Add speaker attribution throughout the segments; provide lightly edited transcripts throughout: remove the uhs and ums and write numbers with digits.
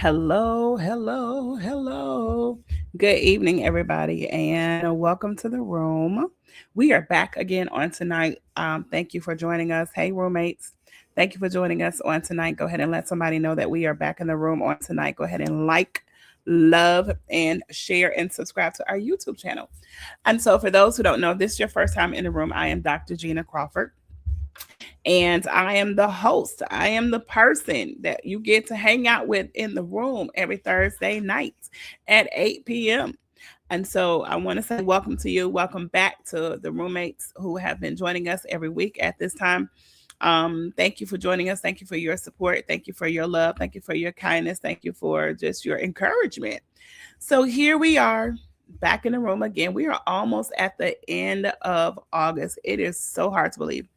Speaker 1: Hello, hello, hello. Good evening, everybody, and welcome to the room. We are back again on tonight. Thank you for joining us. Hey, roommates. Thank you for joining us on tonight. Go ahead and let somebody know that we are back in the room on tonight. Go ahead and like, love, and share and subscribe to our YouTube channel. And so, for those who don't know, if this is your first time in the room, I am Dr. Gina Crawford. And I am the host. I am the person that you get to hang out with in the room every Thursday night at 8 p.m. And so I want to say welcome to you. Welcome back to the roommates who have been joining us every week at this time. Thank you for joining us. Thank you for your support. Thank you for your love. Thank you for your kindness. Thank you for just your encouragement. So here we are back in the room again. We are almost at the end of August. It is so hard to believe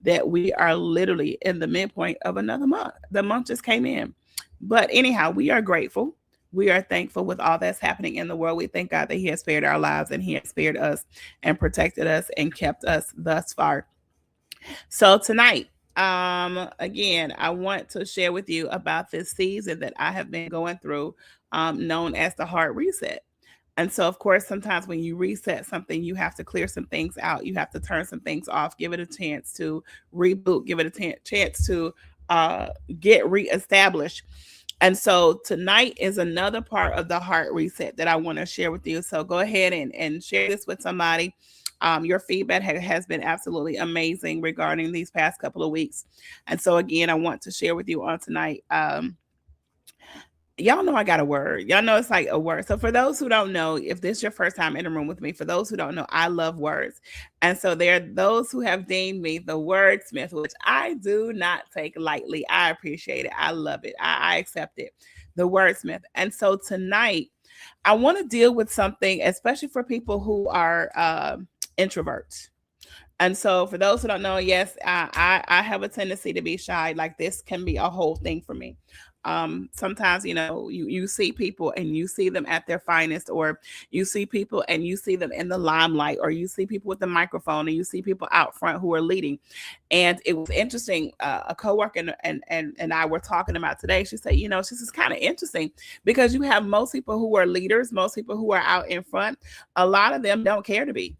Speaker 1: that we are literally in the midpoint of another month. The month just came in. But anyhow, we are grateful. We are thankful with all that's happening in the world. We thank God that He has spared our lives and He has spared us and protected us and kept us thus far. So tonight, again, I want to share with you about this season that I have been going through, known as the heart reset. And so, of course, sometimes when you reset something, you have to clear some things out. You have to turn some things off, give it a chance to reboot, give it a chance to uh, get reestablished. And so, tonight is another part of the heart reset that I want to share with you. So, go ahead and share this with somebody. Your feedback has been absolutely amazing regarding these past couple of weeks. And so, again, I want to share with you on tonight. Y'all know I got a word. Y'all know it's like a word. So for those who don't know, if this is your first time in the room with me, for those who don't know, I love words. And so there are those who have deemed me the wordsmith, which I do not take lightly. I appreciate it. I love it. I accept it. The wordsmith. And so tonight, I want to deal with something, especially for people who are introverts. And so, for those who don't know, yes, I have a tendency to be shy. Like this can be a whole thing for me. Sometimes, you see people and you see them at their finest, or you see people and you see them in the limelight, or you see people with the microphone, and you see people out front who are leading. And it was interesting. A coworker and I were talking about today. She said, this is kind of interesting because you have most people who are leaders, most people who are out in front. A lot of them don't care to be.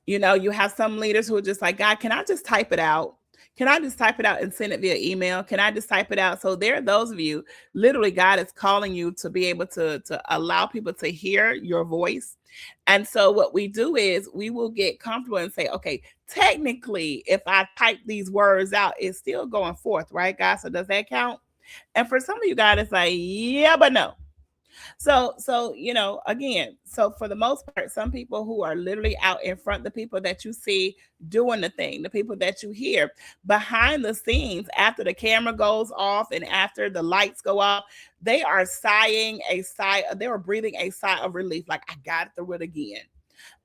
Speaker 1: You have some leaders who are just like, God, can I just type it out? Can I just type it out and send it via email? Can I just type it out? So there are those of you, literally, God is calling you to be able to allow people to hear your voice. And so what we do is we will get comfortable and say, okay, technically, if I type these words out, it's still going forth, right, God? So does that count? And for some of you guys, it's like, yeah, but no. So again, so for the most part, some people who are literally out in front, the people that you see doing the thing, the people that you hear behind the scenes, after the camera goes off and after the lights go off, they are sighing a sigh, they are breathing a sigh of relief, like, I got through it again.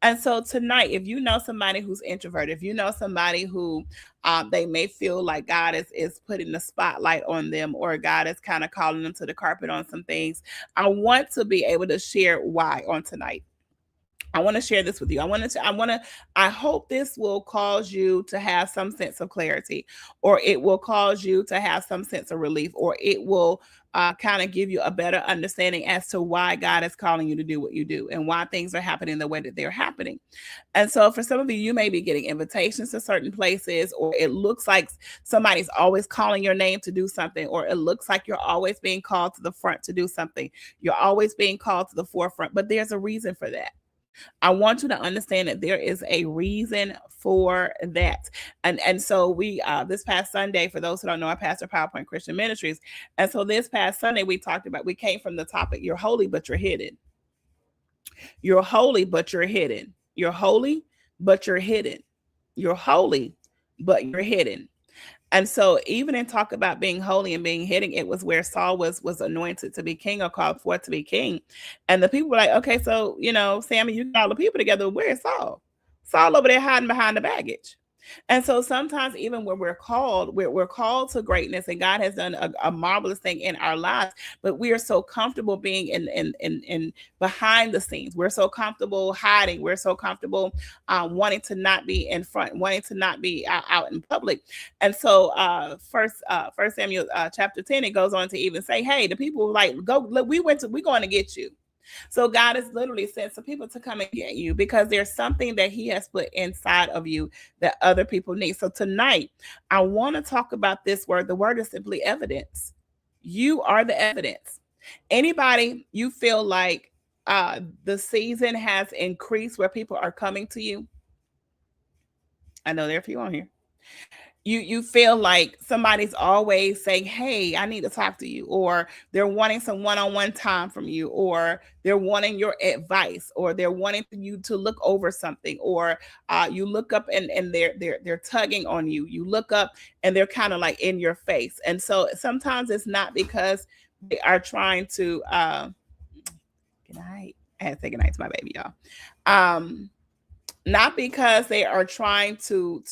Speaker 1: And so tonight, if you know somebody who's introverted, if you know somebody who they may feel like God is putting the spotlight on them, or God is kind of calling them to the carpet on some things, I want to be able to share why on tonight. I want to share this with you. I hope this will cause you to have some sense of clarity, or it will cause you to have some sense of relief, or it will kind of give you a better understanding as to why God is calling you to do what you do and why things are happening the way that they're happening. And so for some of you may be getting invitations to certain places, or it looks like somebody's always calling your name to do something, or it looks like you're always being called to the front to do something. You're always being called to the forefront, but there's a reason for that. I want you to understand that there is a reason for that. And so we this past Sunday, for those who don't know, I pastor PowerPoint Christian Ministries. And so this past Sunday we came from the topic, you're holy, but you're hidden. You're holy, but you're hidden. You're holy, but you're hidden. You're holy, but you're hidden. And so even in talk about being holy and being hidden, it was where Saul was anointed to be king, or called forth to be king. And the people were like, okay, so, Sammy, you got all the people together. Where's Saul? Saul over there hiding behind the baggage. And so sometimes, even when we're called to greatness, and God has done a marvelous thing in our lives, but we are so comfortable being in behind the scenes. We're so comfortable hiding. We're so comfortable wanting to not be in front, wanting to not be out in public. And so, First Samuel chapter 10, it goes on to even say, "Hey, the people like go. Look, we're going to get you." So God has literally sent some people to come and get you because there's something that He has put inside of you that other people need. So tonight, I want to talk about this word. The word is simply evidence. You are the evidence. Anybody you feel like the season has increased where people are coming to you? I know there are a few on here. You feel like somebody's always saying, "Hey, I need to talk to you," or they're wanting some one-on-one time from you, or they're wanting your advice, or they're wanting you to look over something, or you look up and they're tugging on you. You look up and they're kind of like in your face. And so sometimes it's not because they are trying to good night. I had to say good night to my baby, y'all. Not because they are trying to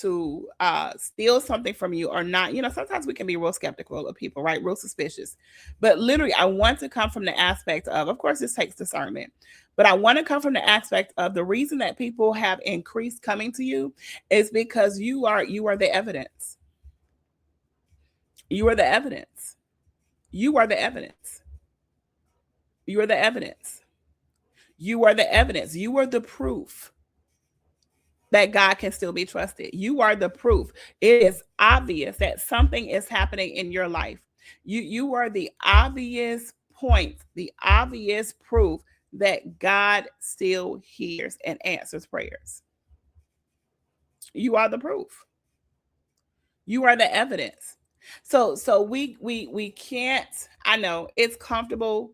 Speaker 1: steal something from you or not. Sometimes we can be real skeptical of people, right? Real suspicious. But literally, I want to come from the aspect of course, this takes discernment, but I want to come from the aspect of the reason that people have increased coming to you is because you are the evidence. You are the evidence. You are the evidence. You are the evidence. You are the evidence. You are the proof that God can still be trusted. You are the proof. It is obvious that something is happening in your life. You are the obvious point, the obvious proof that God still hears and answers prayers. You are the proof. You are the evidence. So we can't. I know it's comfortable.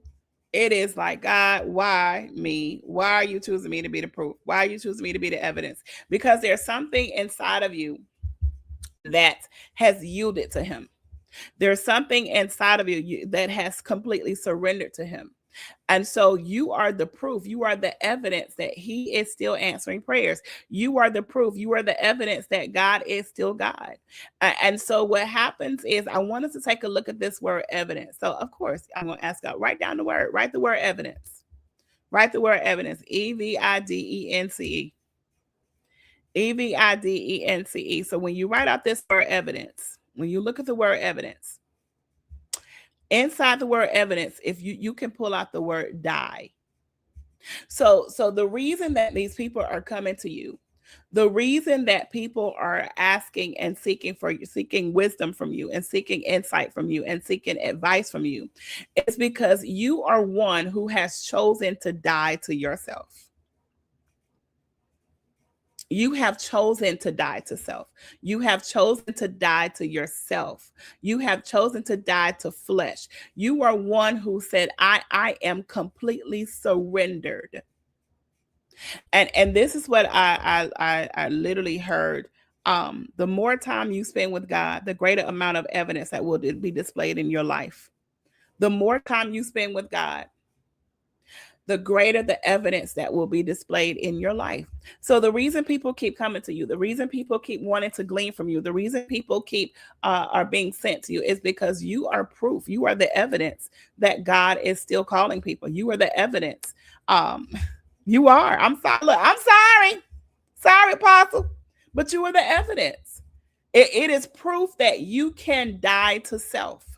Speaker 1: It is like, God, why me? Why are you choosing me to be the proof? Why are you choosing me to be the evidence? Because there's something inside of you that has yielded to Him. There's something inside of you that has completely surrendered to Him. And so you are the proof. You are the evidence that He is still answering prayers. You are the proof. You are the evidence that God is still God. And so what happens is, I want us to take a look at this word evidence. So, of course, I'm going to ask God, write down the word, write the word evidence. Write the word evidence, Evidence. Evidence. So when you write out this word evidence, when you look at the word evidence, inside the word evidence, if you can pull out the word die. So the reason that these people are coming to you, the reason that people are asking and seeking for you, seeking wisdom from you, and seeking insight from you, and seeking advice from you, is because you are one who has chosen to die to yourself. You have chosen to die to self. You have chosen to die to yourself. You have chosen to die to flesh. You are one who said, I am completely surrendered. And this is what I literally heard. The more time you spend with God, the greater amount of evidence that will be displayed in your life. The more time you spend with God, the greater the evidence that will be displayed in your life. So the reason people keep coming to you, the reason people keep wanting to glean from you, the reason people keep are being sent to you is because you are proof. You are the evidence that God is still calling people. You are the evidence. You are. I'm sorry. Look, I'm sorry, Apostle, but you are the evidence. It is proof that you can die to self.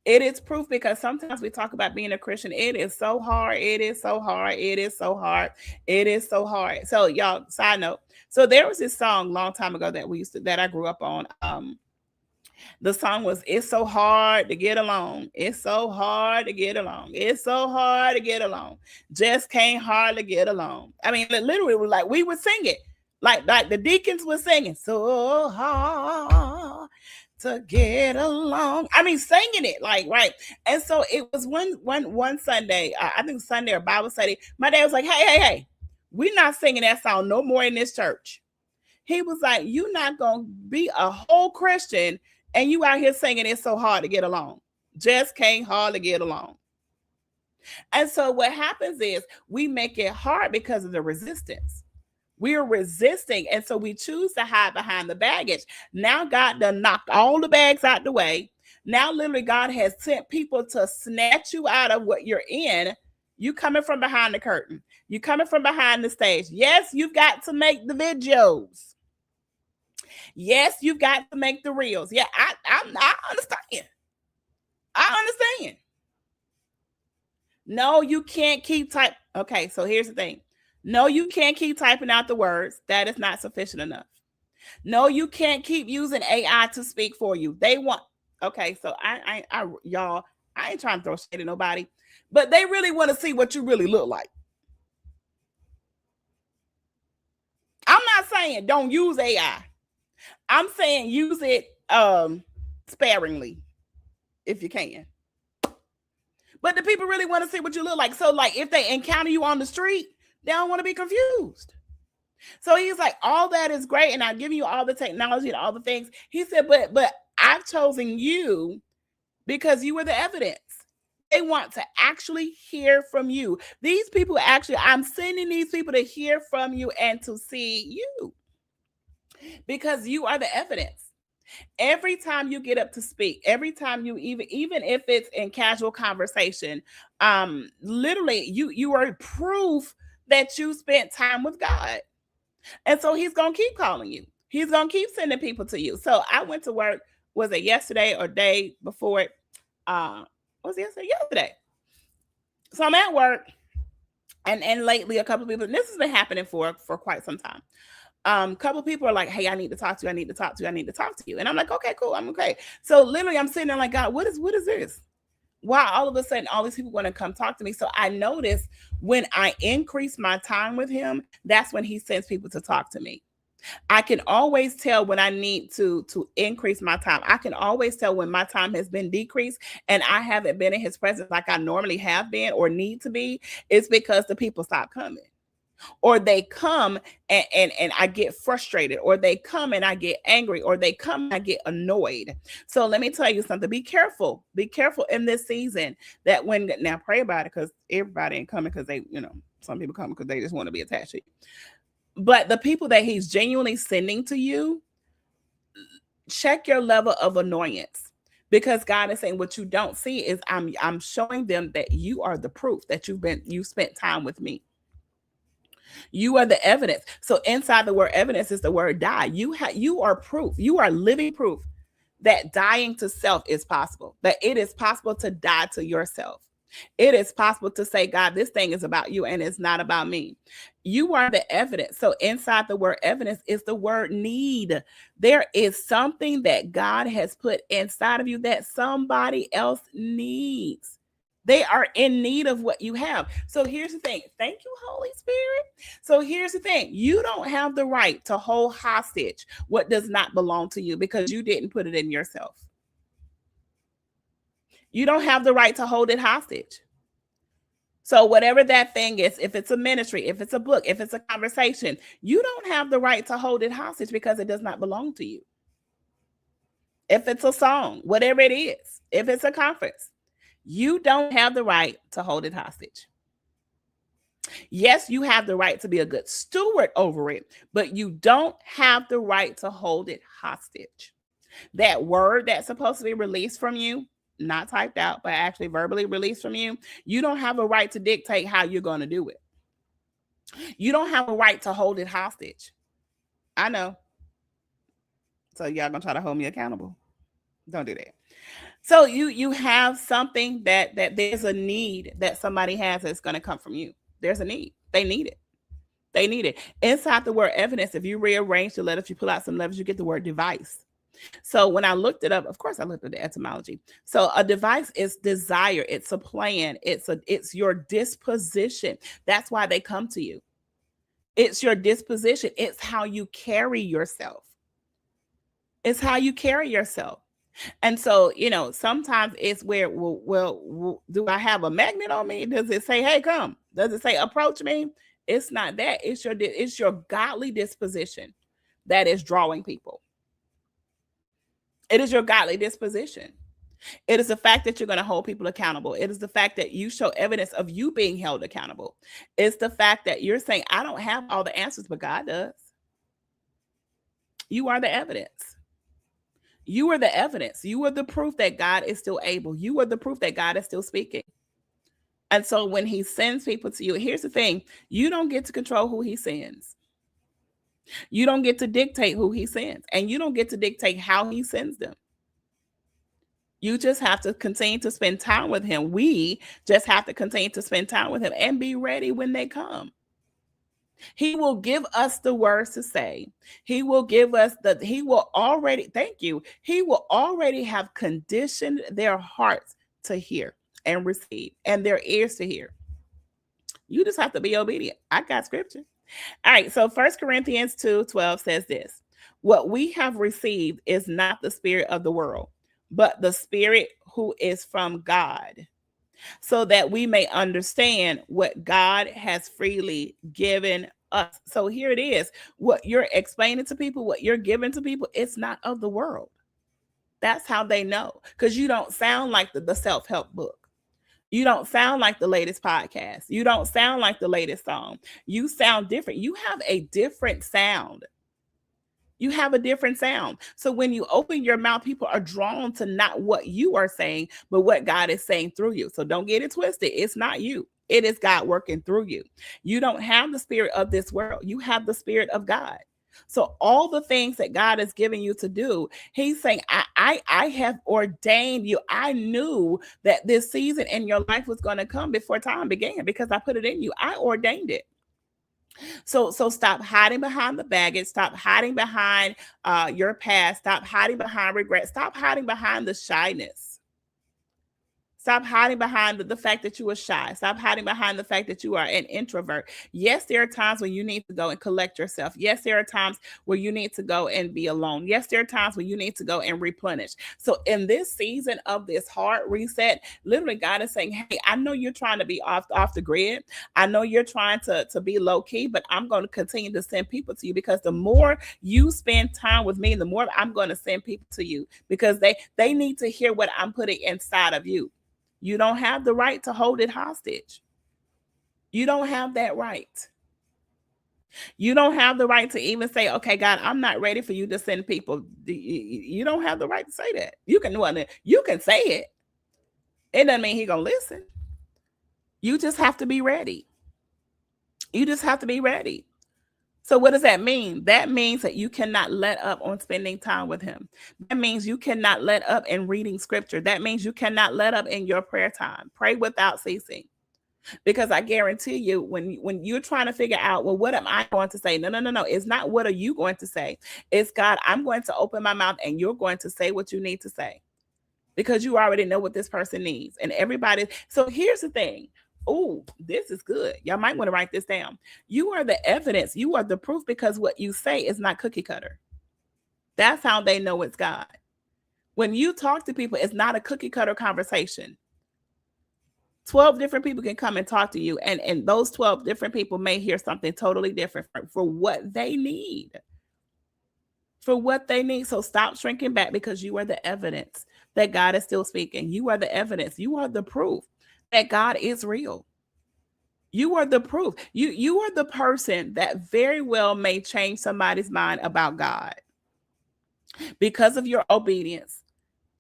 Speaker 1: It is proof because sometimes we talk about being a Christian. It is so hard. It is so hard. It is so hard. It is so hard. So y'all, side note. So there was this song long time ago that I grew up on. The song was, "It's so hard to get along. It's so hard to get along. It's so hard to get along. Just can't hardly get along." I mean, literally, it was like we would sing it. Like the deacons were singing, "So hard to get along." I mean, singing it like right. And so it was one Sunday, I think Sunday or Bible study. My dad was like, "Hey, we're not singing that song no more in this church." He was like, "You're not gonna be a whole Christian and you out here singing it's so hard to get along. Just can't hardly get along." And so what happens is we make it hard because of the resistance. We are resisting. And so we choose to hide behind the baggage. Now God done knocked all the bags out the way. Now literally God has sent people to snatch you out of what you're in. You coming from behind the curtain. You coming from behind the stage. Yes, you've got to make the videos. Yes, you've got to make the reels. Yeah, I understand. I understand. No, you can't keep type. Okay, so here's the thing. No, you can't keep typing out the words. That is not sufficient enough. No, you can't keep using AI to speak for you. They want. Okay, so y'all, I ain't trying to throw shade at nobody, but they really want to see what you really look like. I'm not saying don't use AI. I'm saying use it sparingly if you can. But the people really want to see what you look like. So, like, if they encounter you on the street, they don't want to be confused. So he's like, all that is great, and I'm giving you all the technology and all the things. He said, but I've chosen you because you were the evidence. They want to actually hear from you. These people actually, I'm sending these people to hear from you and to see you because you are the evidence. Every time you get up to speak, every time you even if it's in casual conversation, literally you are proof that you spent time with God. And so he's gonna keep calling you. He's gonna keep sending people to you. So I went to work, was it yesterday or day before it? Was it yesterday? Yesterday. So I'm at work, and lately a couple of people, and this has been happening for quite some time. Couple of people are like, hey, I need to talk to you. I need to talk to you. I need to talk to you. And I'm like, okay, cool. I'm okay. So literally I'm sitting there like, God, what is this? Why all of a sudden all these people want to come talk to me? So I notice when I increase my time with him, that's when he sends people to talk to me. I can always tell when I need to increase my time. I can always tell when my time has been decreased and I haven't been in his presence like I normally have been or need to be. It's because the people stop coming. Or they come and I get frustrated, or they come and I get angry, or they come and I get annoyed. So let me tell you something. Be careful in this season that when, now pray about it, because everybody ain't coming because they, some people come because they just want to be attached to you. But the people that he's genuinely sending to you, check your level of annoyance. Because God is saying what you don't see is I'm showing them that you are the proof that you spent time with me. You are the evidence. So inside the word evidence is the word die. You are proof. You are living proof that dying to self is possible. That it is possible to die to yourself. It is possible to say, God, this thing is about you and it's not about me. You are the evidence. So inside the word evidence is the word need. There is something that God has put inside of you that somebody else needs. They are in need of what you have. So here's the thing. Thank you, Holy Spirit. So here's the thing. You don't have the right to hold hostage what does not belong to you because you didn't put it in yourself. You don't have the right to hold it hostage. So whatever that thing is, if it's a ministry, if it's a book, if it's a conversation, you don't have the right to hold it hostage because it does not belong to you. If it's a song, whatever it is, if it's a conference, you don't have the right to hold it hostage. Yes, you have the right to be a good steward over it, but you don't have the right to hold it hostage. That word that's supposed to be released from you, not typed out, but actually verbally released from you, you don't have a right to dictate how you're going to do it. You don't have a right to hold it hostage. I know. So y'all gonna try to hold me accountable. Don't do that. So you have something that there's a need that somebody has that's going to come from you. There's a need. They need it. They need it. Inside the word evidence, if you rearrange the letters, you pull out some letters, you get the word device. So when I looked it up, of course I looked at the etymology. So a device is desire. It's a plan. It's your disposition. That's why they come to you. It's your disposition. It's how you carry yourself. It's how you carry yourself. And so, sometimes it's where, well, do I have a magnet on me? Does it say, hey, come? Does it say, approach me? It's not that. It's your godly disposition that is drawing people. It is your godly disposition. It is the fact that you're going to hold people accountable. It is the fact that you show evidence of you being held accountable. It's the fact that you're saying, I don't have all the answers, but God does. You are the evidence. You are the evidence. You are the proof that God is still able. You are the proof that God is still speaking. And so when he sends people to you, here's the thing, you don't get to control who he sends. You don't get to dictate who he sends, and you don't get to dictate how he sends them. You just have to continue to spend time with him. We just have to continue to spend time with him and be ready when they come. He will give us the words to say. He will give us he will already, thank you. He will already have conditioned their hearts to hear and receive and their ears to hear. You just have to be obedient. I got scripture. All right. So 1 Corinthians 2:12 says this: what we have received is not the spirit of the world, but the spirit who is from God, so that we may understand what God has freely given us. So here it is. What you're explaining to people, what you're giving to people, it's not of the world. That's how they know. Because you don't sound like the self-help book. You don't sound like the latest podcast. You don't sound like the latest song. You sound different. You have a different sound. You have a different sound. So when you open your mouth, people are drawn to not what you are saying, but what God is saying through you. So don't get it twisted. It's not you. It is God working through you. You don't have the spirit of this world. You have the spirit of God. So all the things that God is giving you to do, he's saying, I have ordained you. I knew that this season in your life was going to come before time began because I put it in you. I ordained it. So stop hiding behind the baggage. Stop hiding behind your past. Stop hiding behind regret. Stop hiding behind the shyness. Stop hiding behind the fact that you are shy. Stop hiding behind the fact that you are an introvert. Yes, there are times when you need to go and collect yourself. Yes, there are times where you need to go and be alone. Yes, there are times when you need to go and replenish. So in this season of this heart reset, literally God is saying, hey, I know you're trying to be off the grid. I know you're trying to be low key, but I'm going to continue to send people to you, because the more you spend time with me, the more I'm going to send people to you, because they need to hear what I'm putting inside of you. You don't have the right to hold it hostage. You don't have that right. You don't have the right to even say, okay, God, I'm not ready for you to send people. You don't have the right to say that. You can say it. It doesn't mean he's going to listen. You just have to be ready. You just have to be ready. So what does that mean? That means that you cannot let up on spending time with him. That means you cannot let up in reading scripture. That means you cannot let up in your prayer time. Pray without ceasing. Because I guarantee you, when you're trying to figure out, well, what am I going to say? No. It's not what are you going to say. It's God, I'm going to open my mouth and you're going to say what you need to say. Because you already know what this person needs. And everybody. So here's the thing. Oh, this is good. Y'all might want to write this down. You are the evidence. You are the proof, because what you say is not cookie cutter. That's how they know it's God. When you talk to people, it's not a cookie cutter conversation. 12 different people can come and talk to you, and those 12 different people may hear something totally different for what they need. For what they need. So stop shrinking back, because you are the evidence that God is still speaking. You are the evidence. You are the proof that God is real. You are the proof. You are the person that very well may change somebody's mind about God because of your obedience,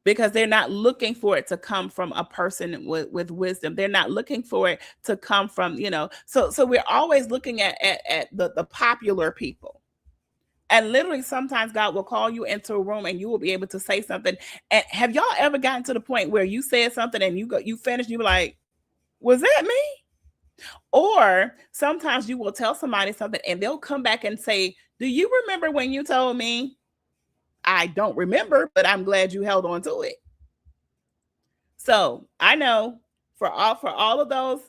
Speaker 1: because they're not looking for it to come from a person with wisdom. They're not looking for it to come from, so we're always looking at the popular people. And literally sometimes God will call you into a room and you will be able to say something. And have y'all ever gotten to the point where you said something and you finished, you were like, was that me? Or sometimes you will tell somebody something and they'll come back and say, do you remember when you told me? I don't remember, but I'm glad you held on to it. So I know for all of those,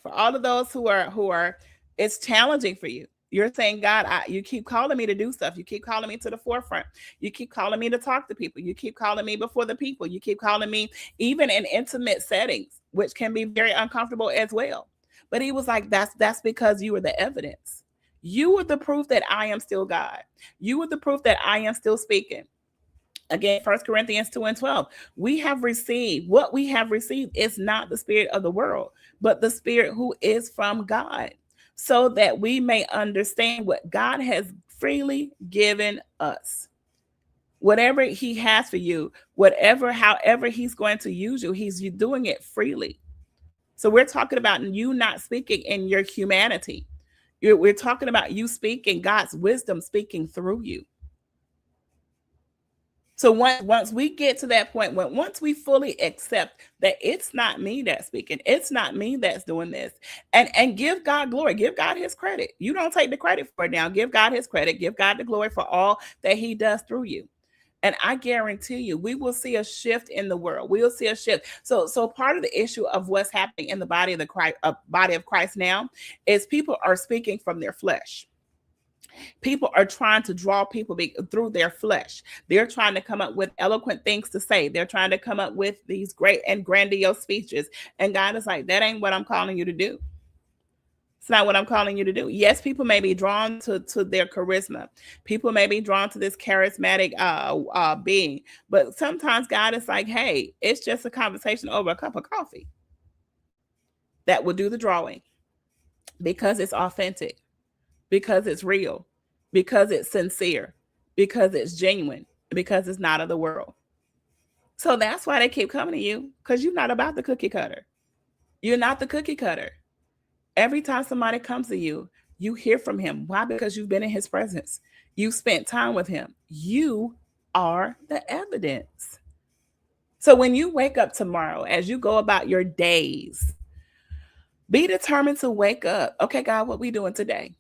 Speaker 1: for all of those who are, it's challenging for you. You're saying, God, you keep calling me to do stuff. You keep calling me to the forefront. You keep calling me to talk to people. You keep calling me before the people. You keep calling me even in intimate settings, which can be very uncomfortable as well. But he was like, that's because you are the evidence. You are the proof that I am still God. You are the proof that I am still speaking. Again, 1 Corinthians 2:12. We have received what we have received is not the spirit of the world, but the spirit who is from God, so that we may understand what God has freely given us. Whatever he has for you, however he's going to use you, he's doing it freely. So we're talking about you not speaking in your humanity. We're talking about you speaking God's wisdom speaking through you. So once we get to that point, once we fully accept that it's not me that's speaking, it's not me that's doing this, and give God glory, give God his credit. You don't take the credit for it now. Give God his credit, give God the glory for all that he does through you. And I guarantee you, we will see a shift in the world. We will see a shift. So part of the issue of what's happening in the body of Christ now is people are speaking from their flesh. People are trying to draw people through their flesh. They're trying to come up with eloquent things to say. They're trying to come up with these great and grandiose speeches. And God is like, that ain't what I'm calling you to do. It's not what I'm calling you to do. Yes, people may be drawn to their charisma. People may be drawn to this charismatic being. But sometimes God is like, hey, it's just a conversation over a cup of coffee that will do the drawing, because it's authentic, because it's real, because it's sincere, because it's genuine, because it's not of the world. So that's why they keep coming to you, because you're not about the cookie cutter. You're not the cookie cutter. Every time somebody comes to you, you hear from him. Why? Because you've been in his presence. You spent time with him. You are the evidence. So when you wake up tomorrow, as you go about your days, be determined to wake up. Okay, God, what we doing today?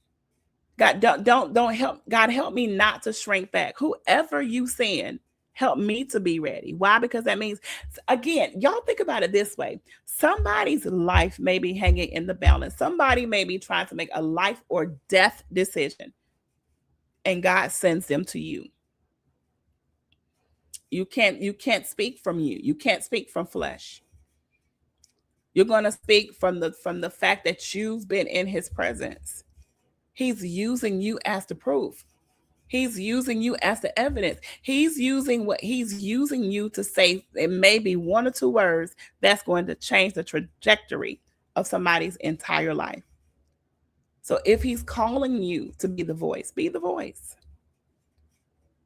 Speaker 1: God, don't help. God, help me not to shrink back. Whoever you send, help me to be ready. Why? Because that means, again, y'all think about it this way. Somebody's life may be hanging in the balance. Somebody may be trying to make a life or death decision, and God sends them to you. You can't speak from you. You can't speak from flesh. You're going to speak from the fact that you've been in his presence. He's using you as the proof. He's using you as the evidence. He's using you to say, it may be one or two words that's going to change the trajectory of somebody's entire life. So if he's calling you to be the voice, be the voice.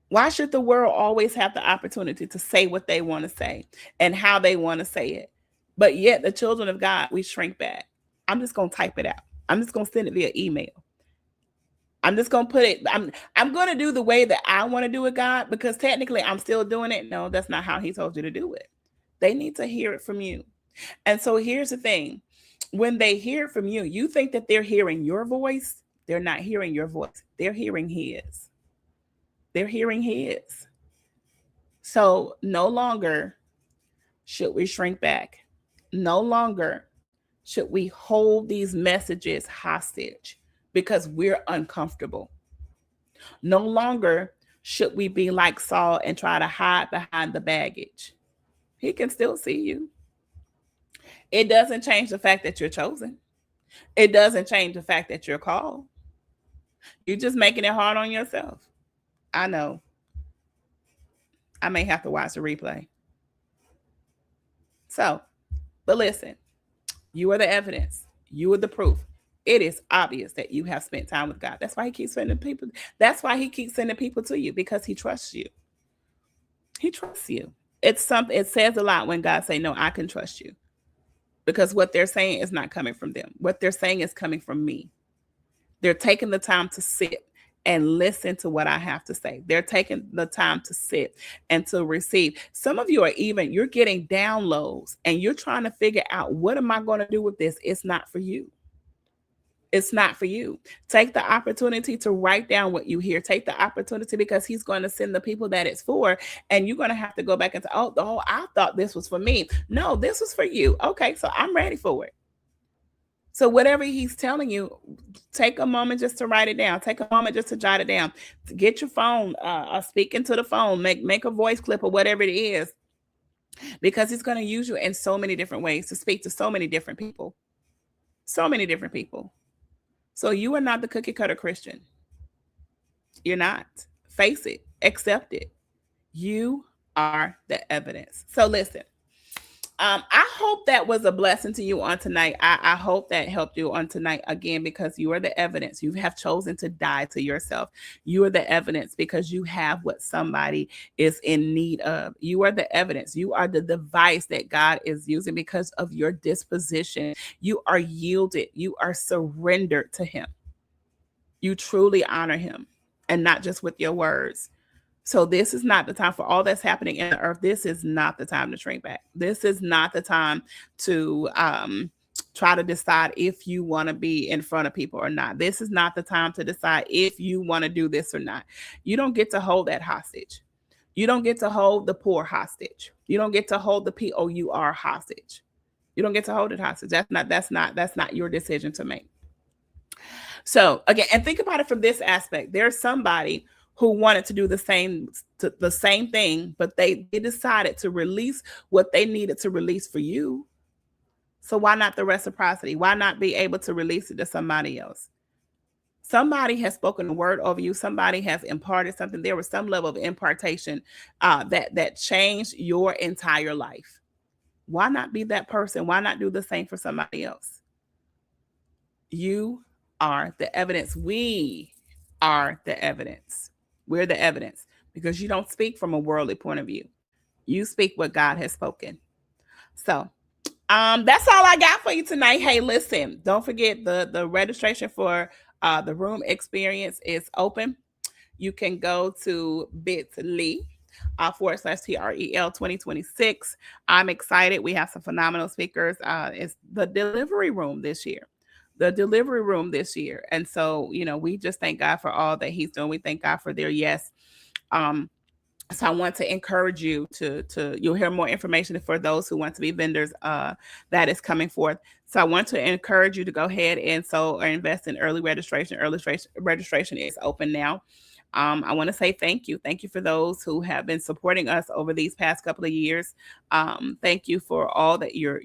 Speaker 1: Why should the world always have the opportunity to say what they want to say and how they want to say it? But yet the children of God, we shrink back. I'm just going to type it out. I'm just going to send it via email. I'm just going to put it, I'm going to do the way that I want to do it, God, because technically I'm still doing it. No, that's not how he told you to do it. They need to hear it from you. And so here's the thing. When they hear it from you, you think that they're hearing your voice. They're not hearing your voice. They're hearing his. They're hearing his. So no longer should we shrink back. No longer should we hold these messages hostage because we're uncomfortable. No longer should we be like Saul and try to hide behind the baggage. He can still see you. It doesn't change the fact that you're chosen. It doesn't change the fact that you're called. You're just making it hard on yourself. I know. I may have to watch the replay. So, but listen, you are the evidence. You are the proof. It is obvious that you have spent time with God. That's why he keeps sending people. That's why he keeps sending people to you, because he trusts you. He trusts you. It's something. It says a lot when God say, "No, I can trust you," because what they're saying is not coming from them. What they're saying is coming from me. They're taking the time to sit and listen to what I have to say. They're taking the time to sit and to receive. Some of you are you're getting downloads and you're trying to figure out, what am I going to do with this? It's not for you. It's not for you. Take the opportunity to write down what you hear. Take the opportunity, because he's going to send the people that it's for. And you're going to have to go back and say, oh, I thought this was for me. No, this was for you. Okay, so I'm ready for it. So whatever he's telling you, take a moment just to write it down. Take a moment just to jot it down. Get your phone, speak into the phone, make a voice clip or whatever it is, because he's going to use you in so many different ways to speak to so many different people. So many different people. So you are not the cookie cutter Christian. You're not. Face it. Accept it. You are the evidence. So listen, I hope that was a blessing to you on tonight. I hope that helped you on tonight again, because you are the evidence. You have chosen to die to yourself. You are the evidence because you have what somebody is in need of. You are the evidence. You are the device that God is using because of your disposition. You are yielded. You are surrendered to Him. You truly honor Him, and not just with your words. So this is not the time for all that's happening in the earth. This is not the time to shrink back. This is not the time to try to decide if you want to be in front of people or not. This is not the time to decide if you want to do this or not. You don't get to hold that hostage. You don't get to hold the poor hostage. You don't get to hold the POUR hostage. You don't get to hold it hostage. That's not your decision to make. So again, and think about it from this aspect. There's somebody who wanted to do the same thing, but they decided to release what they needed to release for you. So why not the reciprocity? Why not be able to release it to somebody else? Somebody has spoken a word over you. Somebody has imparted something. There was some level of impartation that changed your entire life. Why not be that person? Why not do the same for somebody else? You are the evidence. We are the evidence. We're the evidence, because you don't speak from a worldly point of view. You speak what God has spoken. So that's all I got for you tonight. Hey, listen, don't forget the registration for the room experience is open. You can go to bit.ly /TREL 2026. I'm excited. We have some phenomenal speakers. It's the delivery room this year. The delivery room this year. And so, we just thank God for all that He's doing. We thank God for their yes. So I want to encourage you to you'll hear more information for those who want to be vendors that is coming forth. So I want to encourage you to go ahead and or invest in early registration. Early registration is open now. I want to say thank you. Thank you for those who have been supporting us over these past couple of years. Thank you for all that your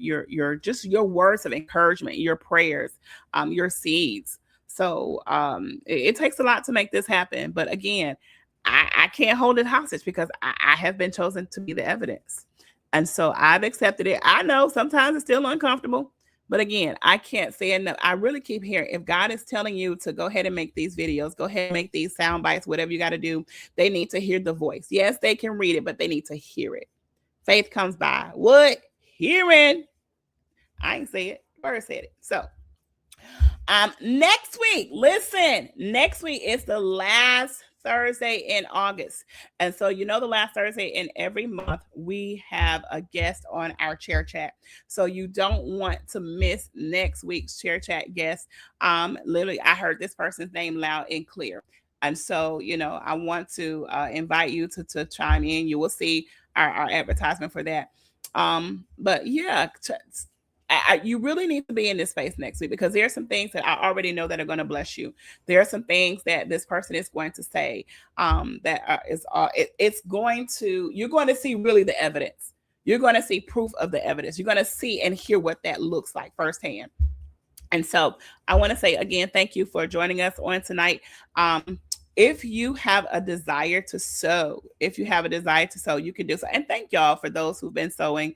Speaker 1: words of encouragement, your prayers, your seeds. So it takes a lot to make this happen. But again, I can't hold it hostage because I have been chosen to be the evidence. And so I've accepted it. I know sometimes it's still uncomfortable. But again, I can't say enough. I really keep hearing, if God is telling you to go ahead and make these videos, go ahead and make these sound bites, whatever you got to do, they need to hear the voice. Yes, they can read it, but they need to hear it. Faith comes by what? Hearing. I ain't say it. Bird said it. So next week is the last Thursday in August. And so, the last Thursday in every month, we have a guest on our chair chat. So you don't want to miss next week's chair chat guest. Literally, I heard this person's name loud and clear. And so, I want to invite you to chime in. You will see our advertisement for that. But yeah, you really need to be in this space next week, because there are some things that I already know that are going to bless you. There are some things that this person is going to say it's going to, you're going to see really the evidence. You're going to see proof of the evidence. You're going to see and hear what that looks like firsthand. And so I want to say again, thank you for joining us on tonight. If you have a desire to sow, you can do so. And thank y'all for those who've been sowing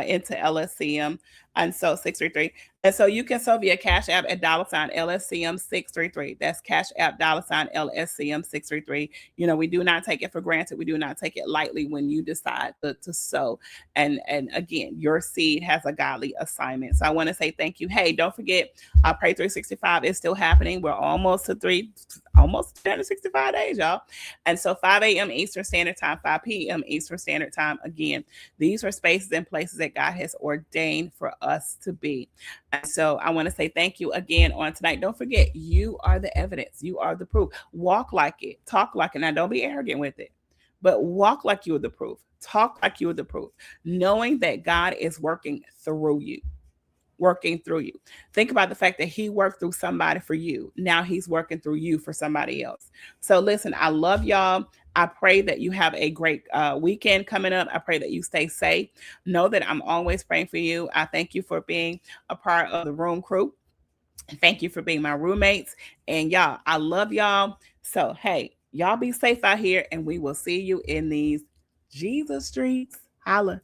Speaker 1: into LSCM. And so 633. And so you can sow via Cash App at $LSCM 633. That's Cash App $LSCM 633. We do not take it for granted. We do not take it lightly when you decide to sow. And again, your seed has a godly assignment. So I want to say thank you. Hey, don't forget, Pray 365 is still happening. We're almost to 365 days, y'all. And so 5 a.m. Eastern Standard Time, 5 p.m. Eastern Standard Time. Again, these are spaces and places that God has ordained for us to be. And so I want to say thank you again on tonight. Don't forget, you are the evidence. You are the proof. Walk like it. Talk like it. Now, don't be arrogant with it, but walk like you are the proof. Talk like you are the proof, knowing that God is working through you. Think about the fact that He worked through somebody for you. Now He's working through you for somebody else. So listen, I love y'all. I pray that you have a great weekend coming up. I pray that you stay safe. Know that I'm always praying for you. I thank you for being a part of the room crew. Thank you for being my roommates. And y'all, I love y'all. So, hey, y'all be safe out here, and we will see you in these Jesus Streets. Holla.